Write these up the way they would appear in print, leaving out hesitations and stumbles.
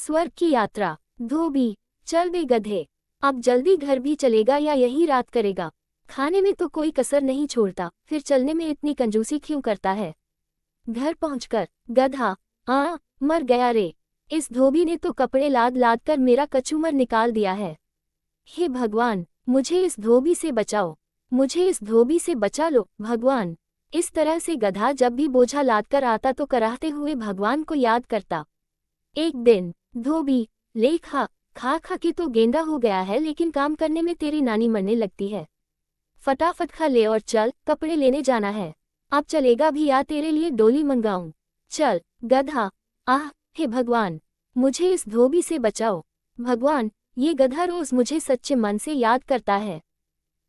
स्वर्ग की यात्रा। धोबी, चल बे गधे, अब जल्दी घर भी चलेगा या यहीं रात करेगा? खाने में तो कोई कसर नहीं छोड़ता, फिर चलने में इतनी कंजूसी क्यों करता है? घर पहुंचकर, गधा, मर गया रे। इस धोबी ने तो कपड़े लाद लाद कर मेरा कचूमर निकाल दिया है। हे भगवान, मुझे इस धोबी से बचाओ, मुझे इस धोबी से बचा लो भगवान। इस तरह से गधा जब भी बोझा लादकर आता तो कराहते हुए भगवान को याद करता। एक दिन, धोबी, ले खा खा के तो गेंदा हो गया है, लेकिन काम करने में तेरी नानी मरने लगती है। फटाफट खा ले और चल, कपड़े लेने जाना है। अब चलेगा भी या तेरे लिए डोली मंगाऊं? चल। गधा, हे भगवान, मुझे इस धोबी से बचाओ भगवान। ये गधा रोज मुझे सच्चे मन से याद करता है।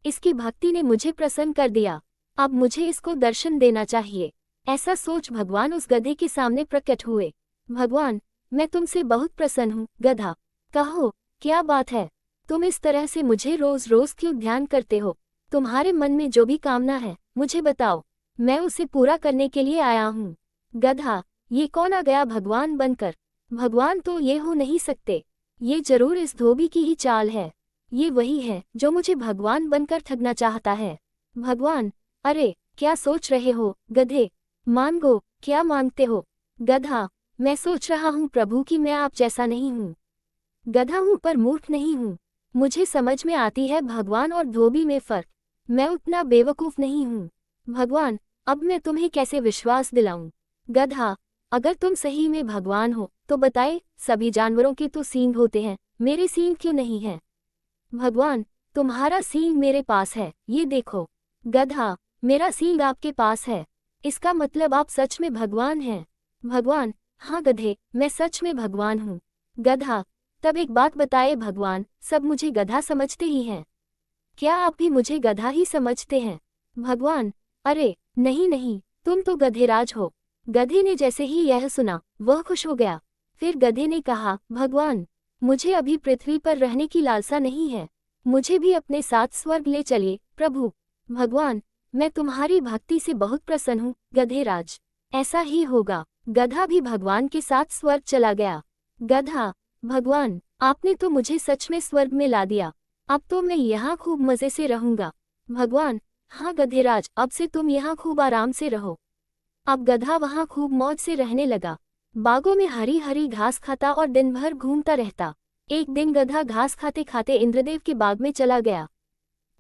इसकी भक्ति ने मुझे प्रसन्न कर दिया, अब मुझे इसको दर्शन देना चाहिए। ऐसा सोच भगवान उस गधे के सामने प्रकट हुए। भगवान, मैं तुमसे बहुत प्रसन्न हूँ। गधा, कहो, क्या बात है? तुम इस तरह से मुझे रोज रोज क्यों ध्यान करते हो? तुम्हारे मन में जो भी कामना है मुझे बताओ, मैं उसे पूरा करने के लिए आया हूँ। गधा, ये कौन आ गया भगवान बनकर? भगवान तो ये हो नहीं सकते, ये जरूर इस धोबी की ही चाल है। ये वही है जो मुझे भगवान बनकर ठगना चाहता है। भगवान, अरे क्या सोच रहे हो गधे? मांगो, क्या मांगते हो? गधा, मैं सोच रहा हूँ प्रभु कि मैं आप जैसा नहीं हूँ। गधा हूँ पर मूर्ख नहीं हूँ। मुझे समझ में आती है भगवान और धोबी में फर्क। मैं उतना बेवकूफ नहीं हूँ। भगवान, अब मैं तुम्हें कैसे विश्वास दिलाऊं? गधा, अगर तुम सही में भगवान हो तो बताए, सभी जानवरों के तो सींग होते हैं, मेरे सींग क्यों नहीं है? भगवान, तुम्हारा सींग मेरे पास है, ये देखो। गधा, मेरा सींग आपके पास है, इसका मतलब आप सच में भगवान हैं। भगवान, हाँ गधे, मैं सच में भगवान हूँ। गधा, तब एक बात बताए भगवान, सब मुझे गधा समझते ही हैं, क्या आप भी मुझे गधा ही समझते हैं? भगवान, अरे नहीं नहीं, तुम तो गधेराज हो। गधे ने जैसे ही यह सुना वह खुश हो गया। फिर गधे ने कहा, भगवान, मुझे अभी पृथ्वी पर रहने की लालसा नहीं है, मुझे भी अपने साथ स्वर्ग ले चलिए प्रभु। भगवान, मैं तुम्हारी भक्ति से बहुत प्रसन्न हूँ गधेराज, ऐसा ही होगा। गधा भी भगवान के साथ स्वर्ग चला गया। गधा, भगवान, आपने तो मुझे सच में स्वर्ग में ला दिया, अब तो मैं यहाँ खूब मजे से रहूंगा। भगवान, हाँ गधेराज, अब से तुम यहाँ खूब आराम से रहो। अब गधा वहाँ खूब मौज से रहने लगा, बागों में हरी हरी घास खाता और दिन भर घूमता रहता। एक दिन गधा घास खाते खाते इंद्रदेव के बाग में चला गया।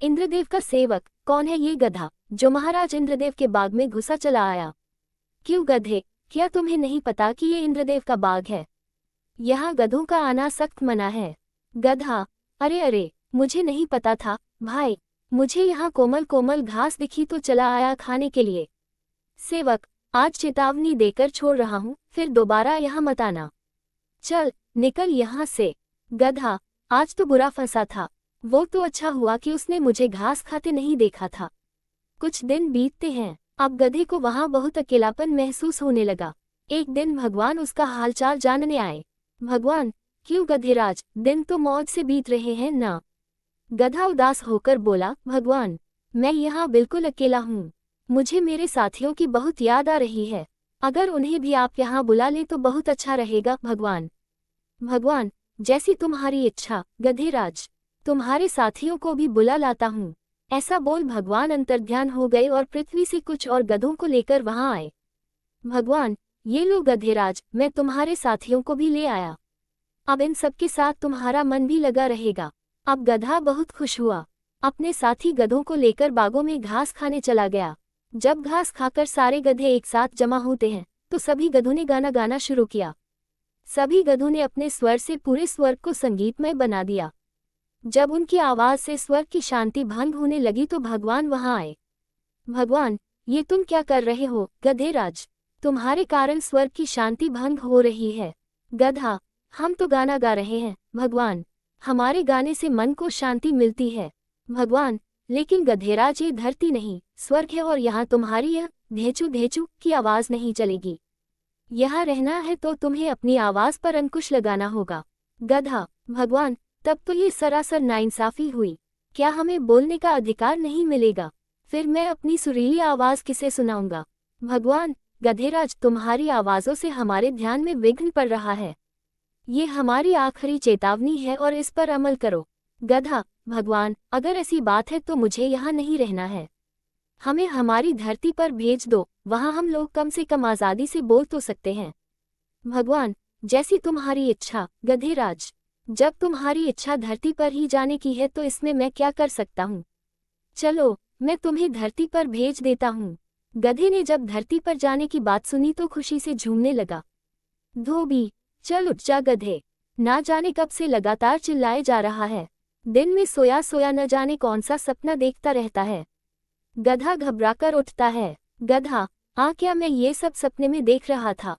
इंद्रदेव का सेवक, कौन है ये गधा जो महाराज इंद्रदेव के बाग में घुसा चला आया? क्यों गधे, क्या तुम्हें नहीं पता कि ये इंद्रदेव का बाग है? यहाँ गधों का आना सख्त मना है। गधा, अरे अरे, मुझे नहीं पता था भाई, मुझे यहाँ कोमल कोमल घास दिखी तो चला आया खाने के लिए। सेवक, आज चेतावनी देकर छोड़ रहा हूँ, फिर दोबारा यहाँ मत आना। चल निकल यहाँ से। गधा, आज तो बुरा फंसा था, वो तो अच्छा हुआ कि उसने मुझे घास खाते नहीं देखा था। कुछ दिन बीतते हैं, अब गधे को वहाँ बहुत अकेलापन महसूस होने लगा। एक दिन भगवान उसका हालचाल जानने आए। भगवान, क्यों गधेराज, दिन तो मौज से बीत रहे हैं ना? गधा उदास होकर बोला, भगवान, मैं यहाँ बिल्कुल अकेला हूँ, मुझे मेरे साथियों की बहुत याद आ रही है, अगर उन्हें भी आप यहाँ बुला लें तो बहुत अच्छा रहेगा भगवान। भगवान, जैसी तुम्हारी इच्छा गधेराज, तुम्हारे साथियों को भी बुला लाता हूँ। ऐसा बोल भगवान अंतर्ध्यान हो गए और पृथ्वी से कुछ और गधों को लेकर वहाँ आए। भगवान, ये लो गधेराज, मैं तुम्हारे साथियों को भी ले आया, अब इन सबके साथ तुम्हारा मन भी लगा रहेगा। अब गधा बहुत खुश हुआ, अपने साथी गधों को लेकर बागों में घास खाने चला गया। जब घास खाकर सारे गधे एक साथ जमा होते हैं तो सभी गधों ने गाना गाना शुरू किया। सभी गधों ने अपने स्वर से पूरे स्वर्ग को संगीतमय बना दिया। जब उनकी आवाज से स्वर्ग की शांति भंग होने लगी तो भगवान वहां आए। भगवान, ये तुम क्या कर रहे हो गधेराज, तुम्हारे कारण स्वर्ग की शांति भंग हो रही है। गधा, हम तो गाना गा रहे हैं भगवान, हमारे गाने से मन को शांति मिलती है। भगवान, लेकिन गधेराज, ये धरती नहीं स्वर्ग है और यहाँ तुम्हारी यह धेचू धेचू की आवाज नहीं चलेगी। यहाँ रहना है तो तुम्हें अपनी आवाज पर अंकुश लगाना होगा। गधा, भगवान, तब तो ये सरासर नाइंसाफी हुई, क्या हमें बोलने का अधिकार नहीं मिलेगा? फिर मैं अपनी सुरीली आवाज किसे सुनाऊंगा? भगवान, गधेराज, तुम्हारी आवाजों से हमारे ध्यान में विघ्न पड़ रहा है। ये हमारी आखिरी चेतावनी है और इस पर अमल करो। गधा, भगवान, अगर ऐसी बात है तो मुझे यहाँ नहीं रहना है। हमें हमारी धरती पर भेज दो, वहाँ हम लोग कम से कम आज़ादी से बोल तो सकते हैं। भगवान, जैसी तुम्हारी इच्छा, गधेराज। जब तुम्हारी इच्छा धरती पर ही जाने की है तो इसमें मैं क्या कर सकता हूँ। चलो, मैं तुम्हें धरती पर भेज देता हूँ। गधे ने जब धरती पर जाने की बात सुनी तो खुशी से झूमने लगा। धोबी, चल उठ जा गधे। ना जाने कब से लगातार चिल्लाए जा रहा है। दिन में सोया सोया न जाने कौन सा सपना देखता रहता है। गधा घबराकर उठता है। गधा, क्या मैं ये सब सपने में देख रहा था।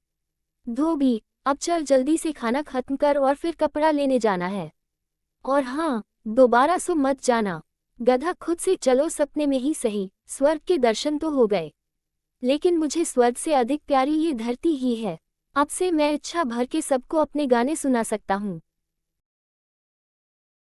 धोबी, अब चल जल्दी से खाना खत्म कर और फिर कपड़ा लेने जाना है। और हाँ, दोबारा सो मत जाना। गधा खुद से, चलो सपने में ही सही, स्वर्ग के दर्शन तो हो गए, लेकिन मुझे स्वर्ग से अधिक प्यारी ये धरती ही है। अब से मैं इच्छा भर के सबको अपने गाने सुना सकता हूँ।